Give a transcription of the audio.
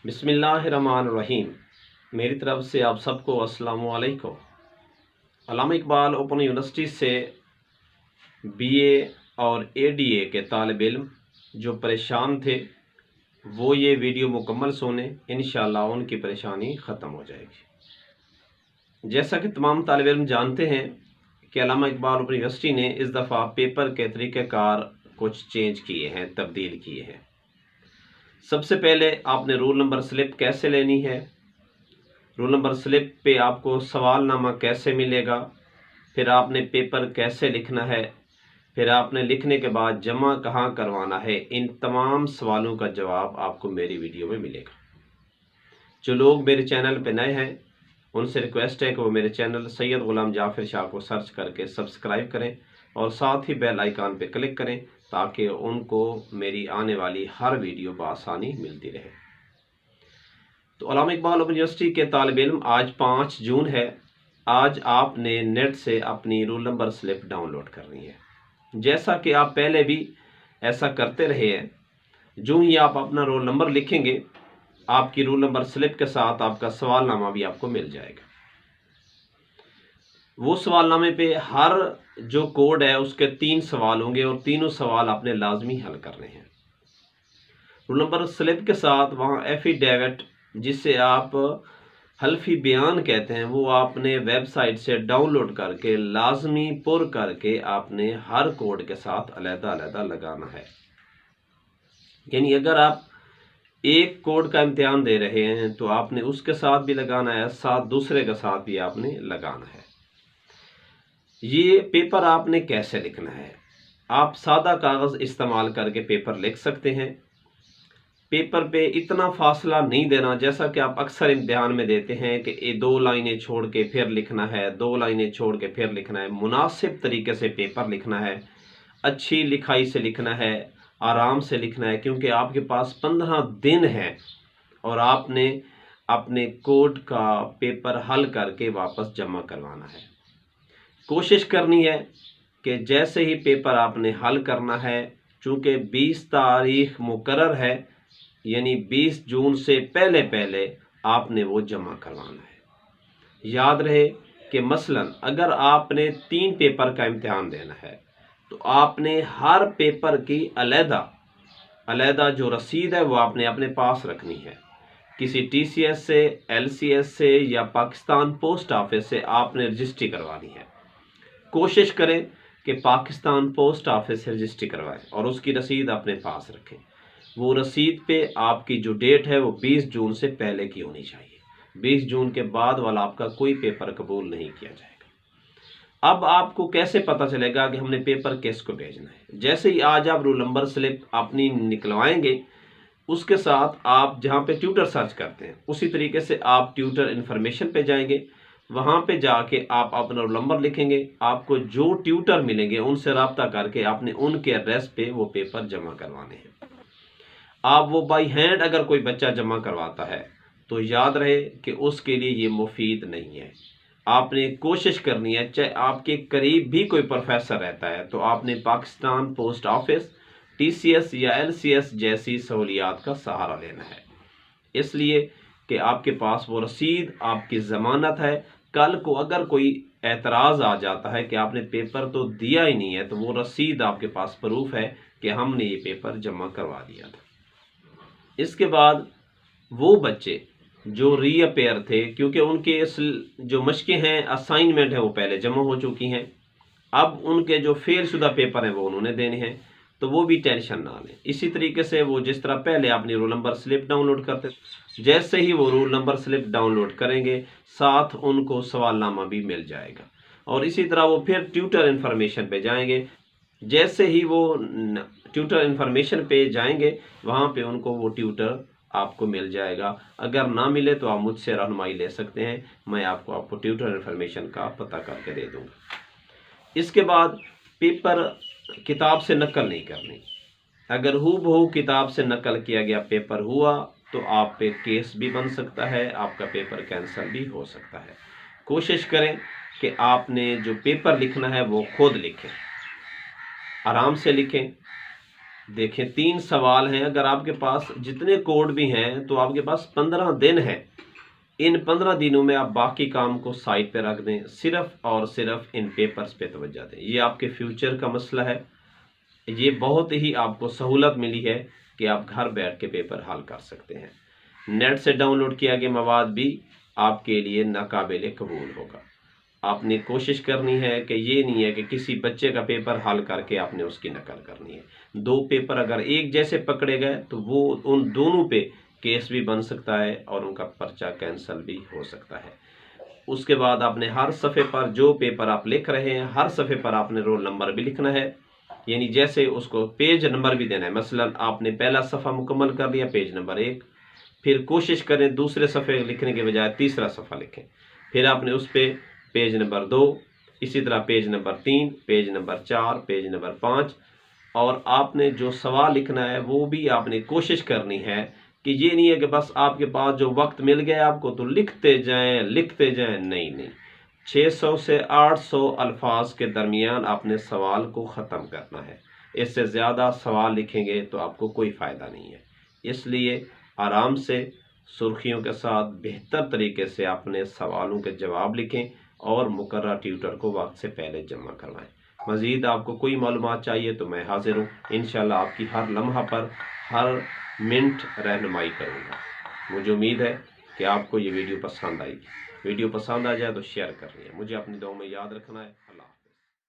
बिस्मिल्लाहिर्रहमानिर्रहीम। मेरी तरफ से आप सबको अस्सलामु अलैकुम। अल्लामा इकबाल ओपन यूनिवर्सिटी से बीए और एडीए के तालिब इल्म जो परेशान थे वो ये वीडियो मुकम्मल सुने, इंशाअल्लाह उनकी परेशानी ख़त्म हो जाएगी। जैसा कि तमाम तालिब इल्म जानते हैं कि अल्लामा इकबाल ओपन यूनिवर्सिटी ने इस दफ़ा पेपर के तरीक़ेकार कुछ चेंज किए हैं, तब्दील किए हैं। सबसे पहले आपने रोल नंबर स्लिप कैसे लेनी है, रोल नंबर स्लिप पे आपको सवालनामा कैसे मिलेगा, फिर आपने पेपर कैसे लिखना है, फिर आपने लिखने के बाद जमा कहाँ करवाना है, इन तमाम सवालों का जवाब आपको मेरी वीडियो में मिलेगा। जो लोग मेरे चैनल पे नए हैं उनसे रिक्वेस्ट है कि वो मेरे चैनल सैयद गुलाम जाफिर शाह को सर्च करके सब्सक्राइब करें और साथ ही बेल आइकन पे क्लिक करें ताकि उनको मेरी आने वाली हर वीडियो बआसानी मिलती रहे। तो अल्लामा इकबाल ओपन यूनिवर्सिटी के तालिब इल्म, आज 5 जून है। आज आपने नेट से अपनी रोल नंबर स्लिप डाउनलोड करनी है। जैसा कि आप पहले भी ऐसा करते रहे हैं, जो ही आप अपना रोल नंबर लिखेंगे आपकी रोल नंबर स्लिप के साथ आपका सवालनामा भी आपको मिल जाएगा। वो सवालनामे पे हर जो कोड है उसके 3 सवाल होंगे और तीनों सवाल आपने लाजमी हल करने हैं। रोल नंबर स्लिप के साथ वहाँ एफिडेविट, जिसे आप हल्फी बयान कहते हैं, वो आपने वेबसाइट से डाउनलोड करके लाजमी पुर करके आपने हर कोड के साथ अलग-अलग लगाना है। यानी अगर आप एक कोड का इम्तिहान दे रहे हैं तो आपने उसके साथ भी लगाना है, साथ दूसरे के साथ भी आपने लगाना है। ये पेपर आपने कैसे लिखना है, आप सादा कागज़ इस्तेमाल करके पेपर लिख सकते हैं। पेपर पे इतना फासला नहीं देना जैसा कि आप अक्सर इम्तिहान में देते हैं कि 2 लाइनें छोड़ के फिर लिखना है, 2 लाइनें छोड़ के फिर लिखना है। मुनासिब तरीके से पेपर लिखना है, अच्छी लिखाई से लिखना है, आराम से लिखना है, क्योंकि आपके पास 15 दिन हैं और आपने अपने कोड का पेपर हल करके वापस जमा करवाना है। कोशिश करनी है कि जैसे ही पेपर आपने हल करना है, चूँकि 20 तारीख मुकर्रर है, यानी 20 जून से पहले पहले आपने वो जमा करवाना है। याद रहे कि मसलन अगर आपने 3 पेपर का इम्तिहान देना है तो आपने हर पेपर की अलग जो रसीद है वो आपने अपने पास रखनी है। किसी टीसीएस से, एलसीएस से या पाकिस्तान पोस्ट ऑफिस से आपने रजिस्ट्री करवानी है। कोशिश करें कि पाकिस्तान पोस्ट ऑफिस से रजिस्ट्री करवाएं और उसकी रसीद अपने पास रखें। वो रसीद पे आपकी जो डेट है वो 20 जून से पहले की होनी चाहिए। 20 जून के बाद वाला आपका कोई पेपर कबूल नहीं किया जाएगा। अब आपको कैसे पता चलेगा कि हमने पेपर किसको भेजना है? जैसे ही आज आप रोल नंबर स्लिप अपनी निकलवाएंगे, उसके साथ आप जहाँ पे ट्यूटर सर्च करते हैं उसी तरीके से आप ट्यूटर इन्फॉर्मेशन पे जाएंगे। वहाँ पे जाके आप अपना रोल नंबर लिखेंगे। आपको जो ट्यूटर मिलेंगे उनसे रब्ता करके आपने उनके एड्रेस पे वो पेपर जमा करवाने हैं। आप वो बाई हैंड अगर कोई बच्चा जमा करवाता है तो याद रहे कि उसके लिए ये मुफीद नहीं है। आपने कोशिश करनी है, चाहे आपके करीब भी कोई प्रोफेसर रहता है तो आपने पाकिस्तान पोस्ट ऑफिस, टीसीएस या एलसीएस जैसी सहूलियात का सहारा लेना है, इसलिए कि आपके पास वो रसीद आपकी ज़मानत है। कल को अगर कोई एतराज़ आ जाता है कि आपने पेपर तो दिया ही नहीं है, तो वो रसीद आपके पास प्रूफ है कि हमने ये पेपर जमा करवा दिया था। इसके बाद वो बच्चे जो रीअपेयर थे, क्योंकि उनके जो मशकें हैं, असाइनमेंट है, वो पहले जमा हो चुकी हैं, अब उनके जो फेल शुदा पेपर हैं वो उन्होंने देने हैं, तो वो भी टेंशन ना लें। इसी तरीके से वो जिस तरह पहले अपनी रोल नंबर स्लिप डाउनलोड करते, जैसे ही वो रोल नंबर स्लिप डाउनलोड करेंगे साथ उनको सवालनामा भी मिल जाएगा और इसी तरह वो फिर ट्यूटर इन्फॉर्मेशन पे जाएंगे। जैसे ही वो ट्यूटर इन्फॉर्मेशन पे जाएंगे वहाँ पे उनको वो ट्यूटर आपको मिल जाएगा। अगर ना मिले तो आप मुझसे रहनुमाई ले सकते हैं, मैं आपको ट्यूटर इन्फॉर्मेशन का पता करके दे दूँगा। इसके बाद पेपर किताब से नकल नहीं करनी। अगर हूबहू किताब से नकल किया गया पेपर हुआ तो आप पे केस भी बन सकता है, आपका पेपर कैंसिल भी हो सकता है। कोशिश करें कि आपने जो पेपर लिखना है वो खुद लिखें, आराम से लिखें, देखें 3 सवाल हैं। अगर आपके पास जितने कोड भी हैं तो आपके पास 15 दिन हैं। इन 15 दिनों में आप बाकी काम को साइड पे रख दें, सिर्फ और सिर्फ इन पेपर्स पे तवज्जो दें। ये आपके फ्यूचर का मसला है। ये बहुत ही आपको सहूलत मिली है कि आप घर बैठ के पेपर हल कर सकते हैं। नेट से डाउनलोड किया गया मवाद भी आपके लिए नाकाबिल कबूल होगा। आपने कोशिश करनी है कि ये नहीं है कि किसी बच्चे का पेपर हल करके आपने उसकी नकल करनी है। 2 पेपर अगर एक जैसे पकड़े गए तो वो उन दोनों पे केस भी बन सकता है और उनका पर्चा कैंसिल भी हो सकता है। उसके बाद आपने हर सफ़े पर जो पेपर आप लिख रहे हैं, हर सफ़े पर आपने रोल नंबर भी लिखना है, यानी जैसे उसको पेज नंबर भी देना है। मसलन आपने पहला सफ़ा मुकम्मल कर लिया, पेज नंबर 1, फिर कोशिश करें दूसरे सफ़े लिखने के बजाय तीसरा सफ़ा लिखें। फिर आपने उस पर पेज नंबर 2, इसी तरह page number 3, page number 4, page number 5, और आपने जो सवाल लिखना है वो भी आपने कोशिश करनी है कि ये नहीं है कि बस आपके पास जो वक्त मिल गया आपको तो लिखते जाएं। नहीं, 600 से 800 अल्फाज के दरमियान आपने सवाल को ख़त्म करना है। इससे ज़्यादा सवाल लिखेंगे तो आपको कोई फ़ायदा नहीं है। इसलिए आराम से सुर्खियों के साथ बेहतर तरीके से अपने सवालों के जवाब लिखें और मुकर्रर ट्यूटर को वक्त से पहले जमा करवाएं। मज़ीद आपको कोई मालूमात चाहिए तो मैं हाजिर हूँ। इंशाल्लाह आपकी हर लम्हा पर हर मिनट रहनुमाई करूँगा। मुझे उम्मीद है कि आपको ये वीडियो पसंद आएगी। वीडियो पसंद आ जाए तो शेयर करनी है। मुझे अपनी दुआ में याद रखना है। अल्लाह।